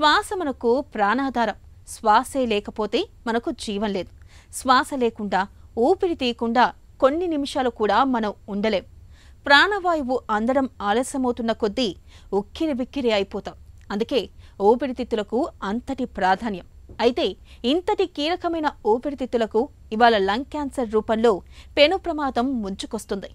శ్వాస మనకు ప్రాణాధారం. శ్వాసే లేకపోతే మనకు జీవం లేదు. శ్వాస లేకుండా, ఊపిరి తీయకుండా కొన్ని నిమిషాలు కూడా మనం ఉండలేం. ప్రాణవాయువు అందడం ఆలస్యమవుతున్న కొద్దీ ఉక్కిరిబిక్కిరి అయిపోతాం. అందుకే ఊపిరితిత్తులకు అంతటి ప్రాధాన్యం. అయితే ఇంతటి కీలకమైన ఊపిరితిత్తులకు ఇవాళ లంగ్ క్యాన్సర్ రూపంలో పెను ప్రమాదం ముంచుకొస్తుంది.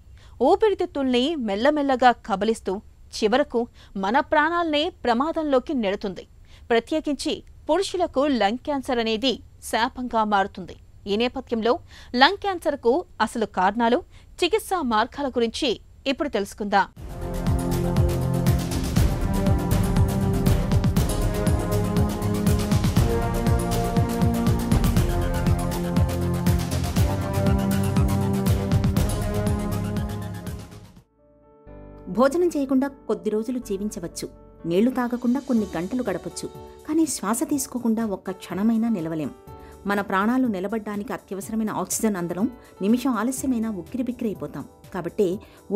ఊపిరితిత్తుల్ని మెల్లమెల్లగా కబలిస్తూ చివరకు మన ప్రాణాలనే ప్రమాదంలోకి నెడుతుంది. ప్రత్యేకించి పురుషులకు లంగ్ క్యాన్సర్ అనేది శాపంగా మారుతుంది. ఈ నేపథ్యంలో లంగ్ క్యాన్సర్కు అసలు కారణాలు, చికిత్సా మార్గాల గురించి ఇప్పుడు తెలుసుకుందాం. భోజనం చేయకుండా కొద్ది రోజులు జీవించవచ్చు, నీళ్లు తాగకుండా కొన్ని గంటలు గడపచ్చు. కానీ శ్వాస తీసుకోకుండా ఒక్క క్షణమైనా నిలవలేం. మన ప్రాణాలు నిలబడ్డానికి అత్యవసరమైన ఆక్సిజన్ అందడం నిమిషం ఆలస్యమైనా ఉక్కిరిబిక్కిరైపోతాం. కాబట్టే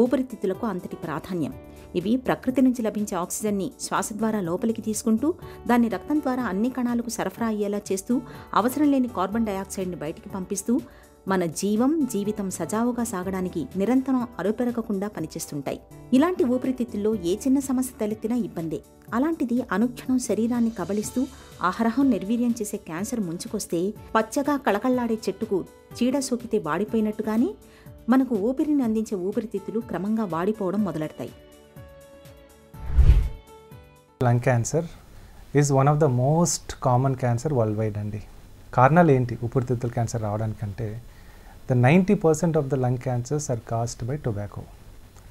ఊపిరితిత్తులకు అంతటి ప్రాధాన్యం. ఇవి ప్రకృతి నుంచి లభించే ఆక్సిజన్ని శ్వాస ద్వారా లోపలికి తీసుకుంటూ దాన్ని రక్తం ద్వారా అన్ని కణాలకు సరఫరా అయ్యేలా చేస్తూ అవసరం లేని కార్బన్ డయాక్సైడ్ని బయటికి పంపిస్తూ మన జీవితం సజావుగా సాగడానికి నిరంతరం అరుపెరగకుండా పనిచేస్తుంటాయి. ఇలాంటి ఊపిరితిత్తుల్లో ఏ చిన్న సమస్య తలెత్తినా ఇబ్బందే. అలాంటిది అనుక్షణం శరీరాన్ని కబలిస్తూ ఆహారం నిర్వీర్యం చేసే క్యాన్సర్ ముంచుకొస్తే పచ్చగా కళకళ్లాడే చెట్టుకు చీడ సోకితే వాడిపోయినట్టుగానే మనకు ఊపిరిని అందించే ఊపిరితిత్తులు క్రమంగా వాడిపోవడం మొదలెడతాయి. Lung cancer is one of the most common cancer worldwide అండి. కారణాలు ఏంటి ఊపిరితిత్తుల క్యాన్సర్ రావడానికంటే the 90% of the lung cancers are caused by tobacco.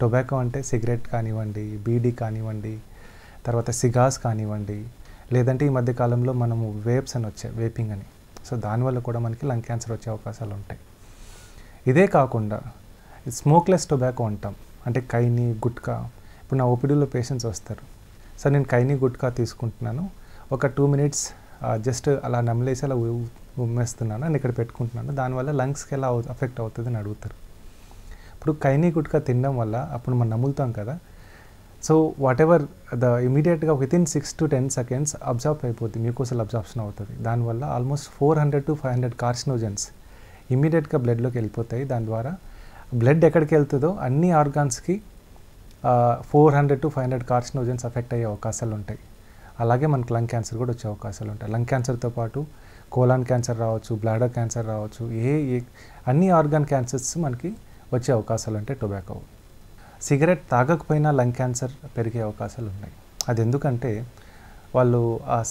Tobacco అంటే సిగరెట్ కానివ్వండి, బీడీ కానివ్వండి, తర్వాత సిగార్స్ కానివ్వండి, లేదంటే ఈ మధ్యకాలంలో మనము వేప్స్ అని వచ్చాయి, వేపింగ్ అని. సో దానివల్ల కూడా మనకి లంగ్ క్యాన్సర్ వచ్చే అవకాశాలు ఉంటాయి. ఇదే కాకుండా స్మోక్లెస్ టొబాకో అంటాం, అంటే కైని, గుట్కా. ఇప్పుడు నా ఓపీడీలో పేషెంట్స్ వస్తారు, సార్ నేను కైని గుట్కా తీసుకుంటున్నాను, ఒక 2 minutes జస్ట్ అలా నమ్మలేసి అలా ఉమ్మేస్తున్నాను అని ఇక్కడ పెట్టుకుంటున్నాను, దానివల్ల లంగ్స్కి ఎలా అఫెక్ట్ అవుతుంది అని అడుగుతారు. ఇప్పుడు కైని గుట్కా తినడం వల్ల అప్పుడు మనం నమ్ములుతాం కదా, సో వాట్ ఎవర్ ఇమీడియట్గా వితిన్ 6 to 10 seconds అబ్జార్బ్ అయిపోతుంది, మ్యూకోసల్ అబ్జార్ప్షన్ అవుతుంది. దానివల్ల ఆల్మోస్ట్ 400 to 500 కార్సినోజన్స్ ఇమీడియట్గా బ్లడ్లోకి వెళ్ళిపోతాయి. దాని ద్వారా బ్లడ్ ఎక్కడికి వెళ్తుందో అన్ని ఆర్గాన్స్కి 400 to 500 కార్సినోజన్స్ అఫెక్ట్ అయ్యే అవకాశాలు ఉంటాయి. అలాగే మనకు లంగ్ క్యాన్సర్ కూడా వచ్చే అవకాశాలు ఉంటాయి. లంగ్ క్యాన్సర్తో పాటు కోలాన్ క్యాన్సర్ రావచ్చు, బ్లాడర్ క్యాన్సర్ రావచ్చు, అన్ని ఆర్గాన్ క్యాన్సర్స్ మనకి వచ్చే అవకాశాలు ఉంటాయి టొబాకో. సిగరెట్ తాగకపోయినా లంగ్ క్యాన్సర్ పెరిగే అవకాశాలు ఉన్నాయి. అది ఎందుకంటే వాళ్ళు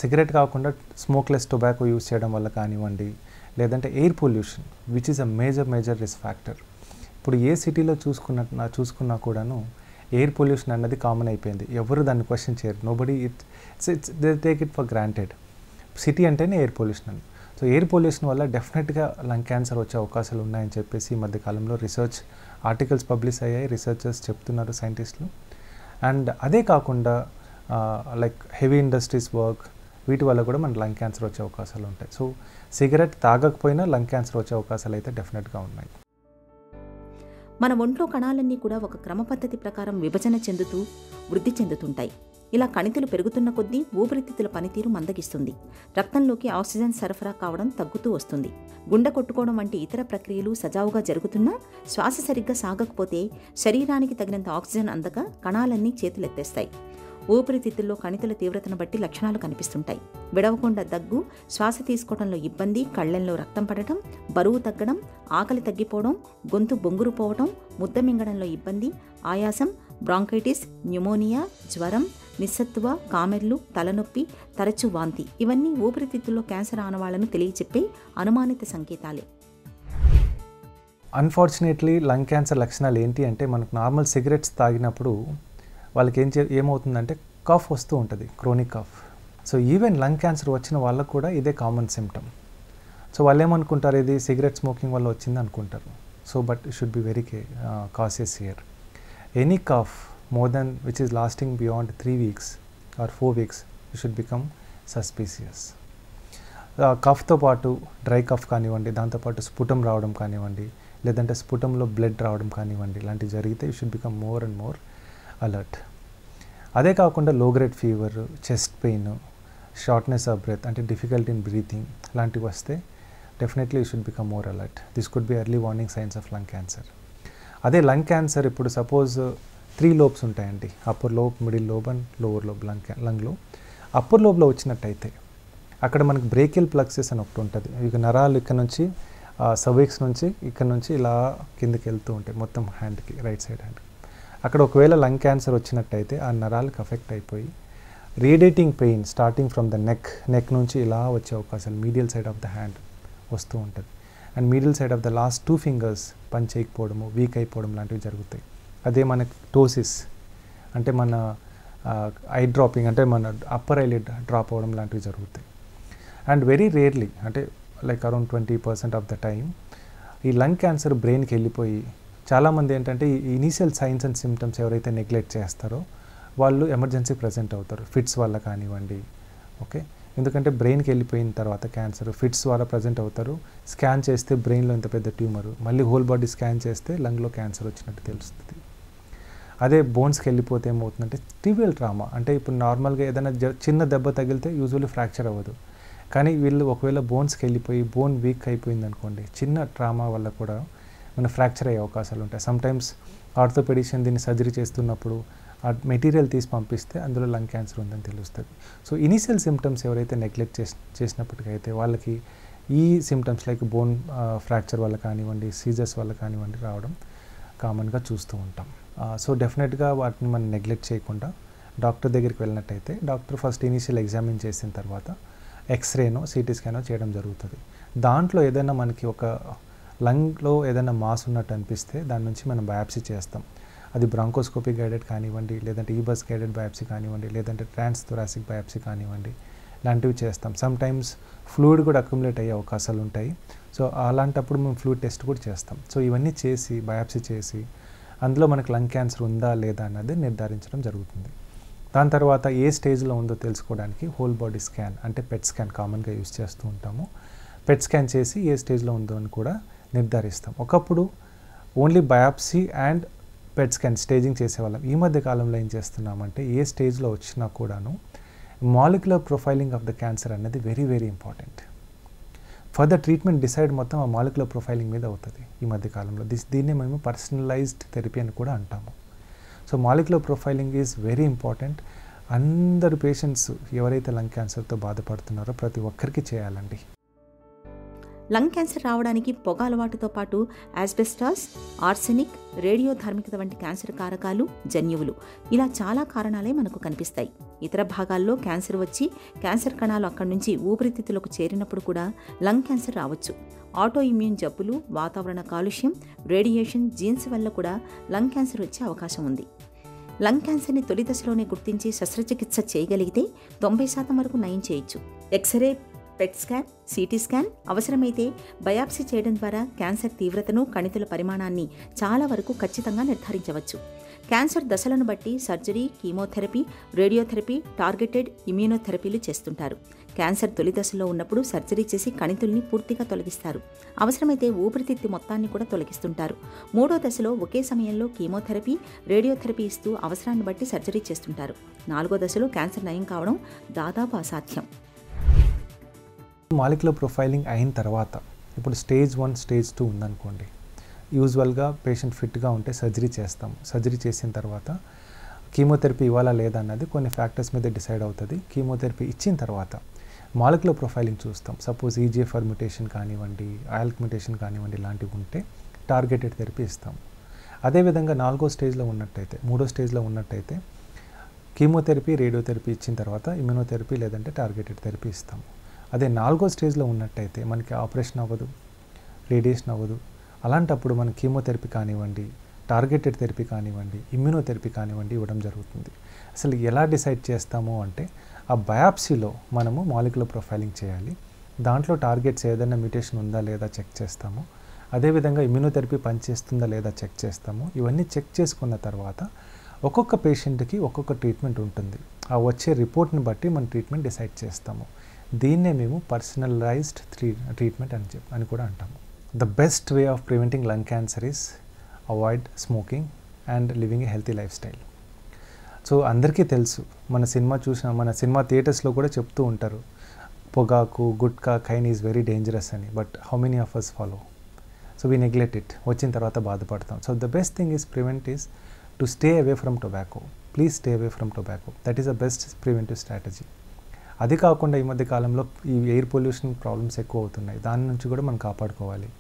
సిగరెట్ కాకుండా స్మోక్లెస్ టొబాకో యూస్ చేయడం వల్ల కానివ్వండి, లేదంటే air pollution which is a major risk factor. ఇప్పుడు ఏ సిటీలో చూసుకున్నా కూడాను ఎయిర్ పొల్యూషన్ అన్నది కామన్ అయిపోయింది. ఎవరు దాన్ని క్వశ్చన్ చేయరు. Nobody they take it for granted. City అంటేనే ఎయిర్ పొల్యూషన్ అని. సో ఎయిర్ పొల్యూషన్ వల్ల డెఫినెట్గా లంగ్ క్యాన్సర్ వచ్చే అవకాశాలు ఉన్నాయని చెప్పేసి ఈ మధ్యకాలంలో రీసెర్చ్ ఆర్టికల్స్ పబ్లిష్ అయ్యాయి, రీసెర్చర్స్ చెప్తున్నారు, సైంటిస్టులు. అండ్ అదే కాకుండా లైక్ హెవీ ఇండస్ట్రీస్ వర్క్, వీటి వల్ల కూడా మన లంగ్ క్యాన్సర్ వచ్చే అవకాశాలు ఉంటాయి. సో సిగరెట్ తాగకపోయినా లంగ్ క్యాన్సర్ వచ్చే అవకాశాలు అయితే డెఫినెట్గా ఉన్నాయి. మన ఒంట్లో కణాలన్నీ కూడా ఒక క్రమ పద్ధతి ప్రకారం విభజన చెందుతూ వృద్ధి చెందుతుంటాయి. ఇలా కణితులు పెరుగుతున్న కొద్దీ ఊపిరితిత్తుల పనితీరు మందగిస్తుంది. రక్తంలోకి ఆక్సిజన్ సరఫరా కావడం తగ్గుతూ వస్తుంది. గుండె కొట్టుకోవడం వంటి ఇతర ప్రక్రియలు సజావుగా జరుగుతున్నా శ్వాస సరిగ్గా సాగకపోతే శరీరానికి తగినంత ఆక్సిజన్ అందక కణాలన్నీ చేతులెత్తేస్తాయి. ఊపిరితిత్తుల్లో కణితుల తీవ్రతను బట్టి లక్షణాలు కనిపిస్తుంటాయి. విడవకుండా దగ్గు, శ్వాస తీసుకోవడంలో ఇబ్బంది, కళ్లెంలో రక్తం పడటం, బరువు తగ్గడం, ఆకలి తగ్గిపోవడం, గొంతు బొంగురు పోవడం, ముద్ద మింగడంలో ఇబ్బంది, ఆయాసం, బ్రాంకైటిస్, న్యూమోనియా, జ్వరం, నిస్సత్తువ, కామెర్లు, తలనొప్పి, తరచు వాంతి ఇవన్నీ ఊపిరితిత్తుల్లో క్యాన్సర్ ఆనవాళ్లను తెలియచెప్పే అనుమానిత సంకేతాలే. అన్ఫార్చునేట్లీ లంగ్ క్యాన్సర్ లక్షణాలు ఏంటి అంటే మనకు నార్మల్ సిగరెట్స్ తాగినప్పుడు వాళ్ళకి ఏమవుతుందంటే కఫ్ వస్తూ ఉంటుంది, chronic cough. So even lung cancer వచ్చిన వాళ్ళకు కూడా ఇదే కామన్ సిమ్టమ్. సో వాళ్ళు ఏమనుకుంటారు, ఇది సిగరెట్ స్మోకింగ్ వల్ల వచ్చింది అనుకుంటారు. So but should be very cautious here. Any cough more than which is lasting beyond 3 weeks or 4 weeks you should become suspicious. కఫ్తో పాటు డ్రై కఫ్ కానివ్వండి, దాంతోపాటు స్ఫుటం రావడం కానివ్వండి, లేదంటే స్ఫుటంలో బ్లడ్ రావడం కానివ్వండి, ఇలాంటివి జరిగితే you should become more and more alert. అదే కాకుండా low grade fever, chest pain, shortness of breath అంటే డిఫికల్టీ ఇన్ బ్రీతింగ్ లాంటివి వస్తే definitely you should become more alert. This could be early warning signs of lung cancer. అదే lung cancer ఇప్పుడు suppose 3 lobes ఉంటాయండి, upper lobe, middle lobe and lower lobe లంగ్లో. అప్పర్ లోబ్లో వచ్చినట్టయితే అక్కడ మనకి బ్రేకియల్ ప్లక్సెస్ అని ఒకటి ఉంటుంది. ఇక నరాలు ఇక్కడ నుంచి సర్విక్స్ నుంచి ఇక్కడ నుంచి ఇలా కిందకి వెళ్తూ ఉంటాయి మొత్తం హ్యాండ్కి, రైట్ సైడ్ హ్యాండ్కి. అక్కడ ఒకవేళ లంగ్ క్యాన్సర్ వచ్చినట్టయితే ఆ నరాలకు అఫెక్ట్ అయిపోయి radiating pain starting from the neck నుంచి ఇలా వచ్చే అవకాశాలు medial side of the hand వస్తూ ఉంటుంది. And medial side of the last 2 fingers పని చేయకపోవడము, వీక్ అయిపోవడం లాంటివి జరుగుతాయి. అదే మనకి టోసిస్ అంటే మన ఐ డ్రాపింగ్ అంటే మన అప్పర్ ఐలిడ్ డ్రాప్ అవ్వడం లాంటివి జరుగుతాయి. అండ్ వెరీ రేర్లీ అంటే like around 20% of the time ఈ లంగ్ క్యాన్సర్ బ్రెయిన్కి వెళ్ళిపోయి చాలామంది ఏంటంటే ఈ ఇనీషియల్ సైన్స్ అండ్ సిమ్టమ్స్ ఎవరైతే నెగ్లెక్ట్ చేస్తారో వాళ్ళు ఎమర్జెన్సీ ప్రజెంట్ అవుతారు, ఫిట్స్ వల్ల కానివ్వండి. ఓకే, ఎందుకంటే బ్రెయిన్కి వెళ్ళిపోయిన తర్వాత క్యాన్సర్ ఫిట్స్ ద్వారా ప్రజెంట్ అవుతారు. స్కాన్ చేస్తే బ్రెయిన్లో ఇంత పెద్ద ట్యూమరు, మళ్ళీ హోల్ బాడీ స్కాన్ చేస్తే లంగ్లో క్యాన్సర్ వచ్చినట్టు తెలుస్తుంది. అదే బోన్స్కి వెళ్ళిపోతే ఏమవుతుందంటే ట్రివియల్ ట్రామా అంటే ఇప్పుడు నార్మల్గా ఏదైనా చిన్న దెబ్బ తగిలితే యూజువల్లీ ఫ్రాక్చర్ అవ్వదు. కానీ వీళ్ళు ఒకవేళ బోన్స్కి వెళ్ళిపోయి బోన్ వీక్ అయిపోయింది అనుకోండి, చిన్న ట్రామా వల్ల కూడా మన ఫ్రాక్చర్ అయ్యే అవకాశాలు ఉంటాయి. సమ్టైమ్స్ ఆర్థోపెడిషియన్ దీన్ని సర్జరీ చేస్తున్నప్పుడు ఆ మెటీరియల్ తీసి పంపిస్తే అందులో లంగ్ క్యాన్సర్ ఉందని తెలుస్తుంది. సో ఇనీషియల్ సిమ్టమ్స్ ఎవరైతే నెగ్లెక్ట్ చేసినప్పటికైతే వాళ్ళకి ఈ సిమ్టమ్స్ లైక్ బోన్ ఫ్రాక్చర్ వల్ల కానివ్వండి, సీజర్స్ వల్ల కానివ్వండి రావడం కామన్గా చూస్తూ ఉంటాం. సో డెఫినెట్గా వాటిని మనం నెగ్లెక్ట్ చేయకుండా డాక్టర్ దగ్గరికి వెళ్ళినట్టయితే డాక్టర్ ఫస్ట్ ఇనీషియల్ ఎగ్జామిన్ చేసిన తర్వాత ఎక్స్రేనో సిటీ స్కానో చేయడం జరుగుతుంది. దాంట్లో ఏదైనా మనకి ఒక లంగ్లో ఏదైనా మాస్ ఉన్నట్టు అనిపిస్తే దాని నుంచి మనం బయాప్సీ చేస్తాం. అది బ్రాంకోస్కోపీ గైడెడ్ కానివ్వండి, లేదంటే ఈబస్ గైడెడ్ బయాప్సీ కానివ్వండి, లేదంటే ట్రాన్స్ థొరాసిక్ బయాప్సీ కానివ్వండి, లాంటివి చేస్తాం. సమ్టైమ్స్ ఫ్లూయిడ్ కూడా అక్యుములేట్ అయ్యే అవకాశాలు ఉంటాయి. సో అలాంటప్పుడు మేము ఫ్లూయిడ్ టెస్ట్ కూడా చేస్తాం. సో ఇవన్నీ చేసి బయాప్సీ చేసి అందులో మనకు లంగ్ క్యాన్సర్ ఉందా లేదా అన్నది నిర్ధారించడం జరుగుతుంది. దాని తర్వాత ఏ స్టేజ్లో ఉందో తెలుసుకోవడానికి హోల్ బాడీ స్కాన్ అంటే పెట్ స్కాన్ కామన్గా యూజ్ చేస్తూ ఉంటాము. పెట్ స్కాన్ చేసి ఏ స్టేజ్లో ఉందో అని కూడా నిర్ధారిస్తాం. ఒకప్పుడు only biopsy and PET scan staging చేసేవాళ్ళం. ఈ మధ్య కాలంలో ఏం చేస్తున్నామంటే ఏ స్టేజ్లో వచ్చినా కూడాను molecular profiling of the cancer అనేది very very important. Further treatment decide మొత్తం ఆ మాలిక్యులర్ ప్రొఫైలింగ్ మీద అవుతుంది ఈ మధ్య కాలంలో. దీన్నే మేము పర్సనలైజ్డ్ థెరపీ అని కూడా అంటాము. So molecular profiling is very important. అందరు పేషెంట్స్ ఎవరైతే లంగ్ క్యాన్సర్తో బాధపడుతున్నారో ప్రతి ఒక్కరికి చేయాలండి. లంగ్ క్యాన్సర్ రావడానికి పొగ అలవాటుతో పాటు యాస్బెస్టాస్, ఆర్సెనిక్, రేడియో ధార్మికత వంటి క్యాన్సర్ కారకాలు, జన్యువులు ఇలా చాలా కారణాలే మనకు కనిపిస్తాయి. ఇతర భాగాల్లో క్యాన్సర్ వచ్చి క్యాన్సర్ కణాలు అక్కడి నుంచి ఊపిరితిత్తులకు చేరినప్పుడు కూడా లంగ్ క్యాన్సర్ రావచ్చు. ఆటో ఇమ్యూన్ జబ్బులు, వాతావరణ కాలుష్యం, రేడియేషన్, జీన్స్ వల్ల కూడా లంగ్ క్యాన్సర్ వచ్చే అవకాశం ఉంది. లంగ్ క్యాన్సర్ని తొలి దశలోనే గుర్తించి శస్త్రచికిత్స చేయగలిగితే 90% వరకు నయం చేయొచ్చు. X-ray, PET scan, CT scan, అవసరమైతే బయాప్సీ చేయడం ద్వారా క్యాన్సర్ తీవ్రతను, కణితుల పరిమాణాన్ని చాలా వరకు ఖచ్చితంగా నిర్ధారించవచ్చు. క్యాన్సర్ దశలను బట్టి సర్జరీ, కీమోథెరపీ, రేడియోథెరపీ, టార్గెటెడ్ ఇమ్యూనోథెరపీలు చేస్తుంటారు. క్యాన్సర్ తొలి దశలో ఉన్నప్పుడు సర్జరీ చేసి కణితుల్ని పూర్తిగా తొలగిస్తారు. అవసరమైతే ఊపిరితిత్తి మొత్తాన్ని కూడా తొలగిస్తుంటారు. 3వ దశలో ఒకే సమయంలో కీమోథెరపీ, రేడియోథెరపీ ఇస్తూ అవసరాన్ని బట్టి సర్జరీ చేస్తుంటారు. 4వ దశలో క్యాన్సర్ నయం కావడం దాదాపు అసాధ్యం. మాలిక్యులర్ ప్రొఫైలింగ్ అయిన తర్వాత ఇప్పుడు స్టేజ్ 1, స్టేజ్ 2 ఉందనుకోండి. యూజువల్గా పేషెంట్ ఫిట్గా ఉంటే సర్జరీ చేస్తాం. సర్జరీ చేసిన తర్వాత కీమోథెరపీ ఇవ్వాలా లేదా అన్నది కొన్ని ఫ్యాక్టర్స్ మీద డిసైడ్ అవుతుంది. కీమోథెరపీ ఇచ్చిన తర్వాత మాలిక్యులర్ ప్రొఫైలింగ్ చూస్తాం. సపోజ్ ఈజీఎఫ్ఆర్ మ్యుటేషన్ కానివ్వండి, ఆల్క్ మ్యుటేషన్ కానివ్వండి లాంటివి ఉంటే టార్గెటెడ్ థెరపీ ఇస్తాం. అదేవిధంగా 4వ స్టేజ్లో ఉన్నట్టయితే, 3వ స్టేజ్లో ఉన్నట్టయితే కీమోథెరపీ, రేడియోథెరపీ ఇచ్చిన తర్వాత ఇమ్యూనోథెరపీ లేదంటే టార్గెటెడ్ థెరపీ ఇస్తాము. అదే 4వ స్టేజ్లో ఉన్నట్టయితే మనకి ఆపరేషన్ అవ్వదు, రేడియేషన్ అవ్వదు. అలాంటప్పుడు మనం కీమోథెరపీ కానివ్వండి, టార్గెటెడ్ థెరపీ కానివ్వండి, ఇమ్యూనోథెరపీ కానివ్వండి ఇవ్వడం జరుగుతుంది. అసలు ఎలా డిసైడ్ చేస్తాము అంటే ఆ బయాప్సీలో మనము మాలిక్యులర్ ప్రొఫైలింగ్ చేయాలి. దాంట్లో టార్గెట్స్ ఏదైనా మ్యుటేషన్ ఉందా లేదా చెక్ చేస్తాము. అదేవిధంగా ఇమ్యూనోథెరపీ పనిచేస్తుందా లేదా చెక్ చేస్తాము. ఇవన్నీ చెక్ చేసుకున్న తర్వాత ఒక్కొక్క పేషెంట్కి ఒక్కొక్క ట్రీట్మెంట్ ఉంటుంది. ఆ వచ్చే రిపోర్ట్ని బట్టి మనం ట్రీట్మెంట్ డిసైడ్ చేస్తాము. దీన్నే మేము పర్సనలైజ్డ్ ట్రీట్మెంట్ అని కూడా అంటాము. The best way of preventing lung cancer is avoid smoking and living a healthy lifestyle. So అందరికీ తెలుసు, మన సినిమా థియేటర్స్లో కూడా చెప్తూ ఉంటారు, పొగాకు, gutka, khaini is very dangerous అని. But how many of us follow? So we neglect it. వచ్చిన తర్వాత బాధపడతాం. So the best thing is prevent is to stay away from tobacco. Please stay away from tobacco. That is the best preventive strategy. అది కాకుండా ఈ మధ్య కాలంలో ఈ air pollution problems ఎక్కువ అవుతున్నాయి. దాని నుంచి కూడా మనం కాపాడుకోవాలి.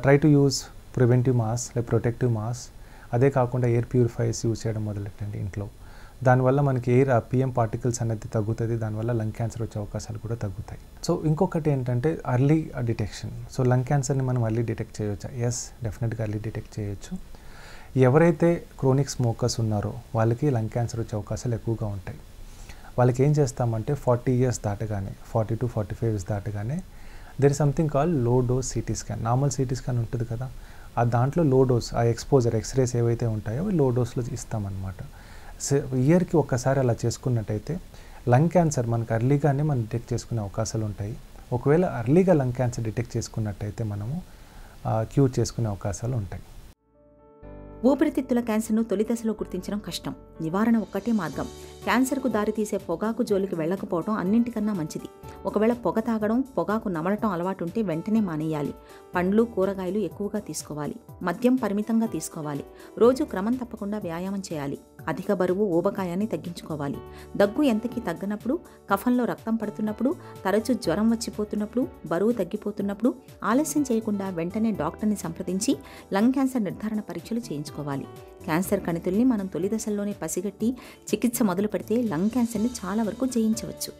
Try to use preventive mask like protective mask. అదే కాకుండా ఎయిర్ ప్యూరిఫైర్స్ యూజ్ చేయడం మొదలెట్టండి ఇంట్లో. దానివల్ల మనకి ఎయిర్ పిఎం పార్టికల్స్ అనేది తగ్గుతుంది. దానివల్ల లంగ్ క్యాన్సర్ వచ్చే అవకాశాలు కూడా తగ్గుతాయి. సో ఇంకొకటి ఏంటంటే అర్లీ డిటెక్షన్. సో లంగ్ క్యాన్సర్ని మనం అర్లీ డిటెక్ట్ చేయొచ్చా? ఎస్, డెఫినెట్గా అర్లీ డిటెక్ట్ చేయొచ్చు. ఎవరైతే క్రోనిక్ స్మోకర్స్ ఉన్నారో వాళ్ళకి లంగ్ క్యాన్సర్ వచ్చే అవకాశాలు ఎక్కువగా ఉంటాయి. వాళ్ళకి ఏం చేస్తామంటే 40 years దాటగానే, 40 to 45 years దాటగానే there is something call low dose CT scan. Normal CT scan ఉంటుంది కదా, ఆ దాంట్లో లో డోస్, ఆ ఎక్స్పోజర్ ఎక్స్రేస్ ఏవైతే ఉంటాయో అవి లో డోస్లో ఇస్తామన్నమాట. ఇయర్కి ఒక్కసారి అలా చేసుకున్నట్టయితే లంగ్ క్యాన్సర్ మనకు అర్లీగానే మనం డిటెక్ట్ చేసుకునే అవకాశాలు ఉంటాయి. ఒకవేళ అర్లీగా లంగ్ క్యాన్సర్ డిటెక్ట్ చేసుకున్నట్టయితే మనము క్యూర్ చేసుకునే అవకాశాలు ఉంటాయి. ఊపిరితిత్తుల క్యాన్సర్ను తొలి దశలో గుర్తించడం కష్టం. నివారణ ఒక్కటే మార్గం. క్యాన్సర్కు దారితీసే పొగాకు జోలికి వెళ్లకపోవడం అన్నింటికన్నా మంచిది. ఒకవేళ పొగ తాగడం, పొగాకు నమలటం అలవాటుంటే వెంటనే మానేయాలి. పండ్లు, కూరగాయలు ఎక్కువగా తీసుకోవాలి. మద్యం పరిమితంగా తీసుకోవాలి. రోజు క్రమం తప్పకుండా వ్యాయామం చేయాలి. అధిక బరువు, ఊబకాయాన్ని తగ్గించుకోవాలి. దగ్గు ఎంతకీ తగ్గనప్పుడు, కఫంలో రక్తం పడుతున్నప్పుడు, తరచూ జ్వరం వచ్చిపోతున్నప్పుడు, బరువు తగ్గిపోతున్నప్పుడు ఆలస్యం చేయకుండా వెంటనే డాక్టర్ని సంప్రదించి లంగ్ క్యాన్సర్ నిర్ధారణ పరీక్షలు చేయించుకోవాలి. క్యాన్సర్ కణితుల్ని మనం తొలి దశల్లోనే పసిగట్టి చికిత్స మొదలు పెడితే లంగ్ క్యాన్సర్ని చాలా వరకు జయించవచ్చు.